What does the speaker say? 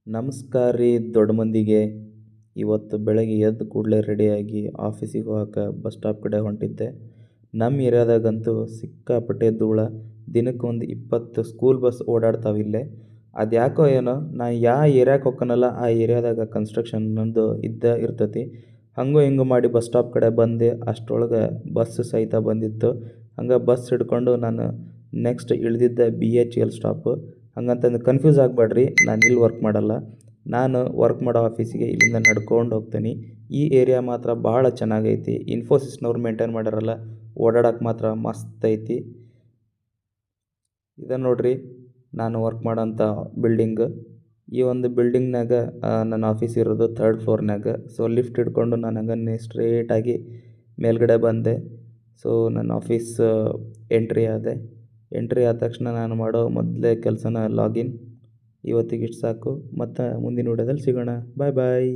ನಮಸ್ಕಾರ ರೀ ದೊಡ್ಡ ಮಂದಿಗೆ. ಇವತ್ತು ಬೆಳಗ್ಗೆ ಎದ್ದ ಕೂಡಲೇ ರೆಡಿಯಾಗಿ ಆಫೀಸಿಗೆ ಹೋಗಕ್ಕೆ ಬಸ್ ಸ್ಟಾಪ್ ಕಡೆ ಹೊಂಟಿದ್ದೆ. ನಮ್ಮ ಏರಿಯಾದಾಗಂತೂ ಸಿಕ್ಕಾಪಟ್ಟೆ ಧೂಳ. ದಿನಕ್ಕೊಂದು 20 ಸ್ಕೂಲ್ ಬಸ್ ಓಡಾಡ್ತಾವಿಲ್ಲೇ. ಅದ್ಯಾಕೋ ಏನೋ ನಾ ಏರಿಯಾಕ್ಕೆ ಹೊಕ್ಕನಲ್ಲ ಆ ಏರಿಯಾದಾಗ ಕನ್ಸ್ಟ್ರಕ್ಷನ್ ಅನ್ನೋದು ಇದ್ದೇ ಇರ್ತೈತಿ. ಹಂಗೂ ಹಿಂಗೂ ಮಾಡಿ ಬಸ್ ಸ್ಟಾಪ್ ಕಡೆ ಬಂದೆ. ಅಷ್ಟರೊಳಗೆ ಬಸ್ ಸಹಿತ ಬಂದಿತ್ತು. ಹಂಗೆ ಬಸ್ ಹಿಡ್ಕೊಂಡು ನಾನು ನೆಕ್ಸ್ಟ್ ಇಳಿದಿದ್ದೆ BHEL ಸ್ಟಾಪು. ಹಂಗಂತಂದು ಕನ್ಫ್ಯೂಸ್ ಆಗಬೇಡ್ರಿ, ನಾನು ಇಲ್ಲಿ ವರ್ಕ್ ಮಾಡಲ್ಲ. ನಾನು ವರ್ಕ್ ಮಾಡೋ ಆಫೀಸಿಗೆ ಇಲ್ಲಿಂದ ನಡ್ಕೊಂಡು ಹೋಗ್ತೀನಿ. ಈ ಏರಿಯಾ ಮಾತ್ರ ಭಾಳ ಚೆನ್ನಾಗೈತಿ. ಇನ್ಫೋಸಿಸ್ನವ್ರು ಮೇಂಟೈನ್ ಮಾಡ್ಯಾರಲ್ಲ, ಓಡಾಡಕ್ಕೆ ಮಾತ್ರ ಮಸ್ತ್ ಐತಿ. ಇದು ನೋಡ್ರಿ ನಾನು ವರ್ಕ್ ಮಾಡೋಂಥ ಬಿಲ್ಡಿಂಗ್. ಈ ಒಂದು ಬಿಲ್ಡಿಂಗ್ನಾಗ ನನ್ನ ಆಫೀಸ್ ಇರೋದು 3rd ಫ್ಲೋರ್ನಾಗ. ಸೊ ಲಿಫ್ಟ್ ಹಿಡ್ಕೊಂಡು ನಾನು ಹಂಗನ್ನೇ ಸ್ಟ್ರೇಟಾಗಿ ಮೇಲ್ಗಡೆ ಬಂದೆ. ಸೊ ನನ್ನ ಆಫೀಸ್ ಎಂಟ್ರಿ ಆದ ತಕ್ಷಣ ನಾನು ಮಾಡೋ ಮೊದಲೇ ಕೆಲಸನ ಲಾಗಿನ್. ಇವತ್ತಿಗೆ ಇಷ್ಟು ಸಾಕು. ಮತ್ತು ಮುಂದಿನ ವಿಡಿಯೋದಲ್ಲಿ ಸಿಗೋಣ. ಬಾಯ್ ಬಾಯ್.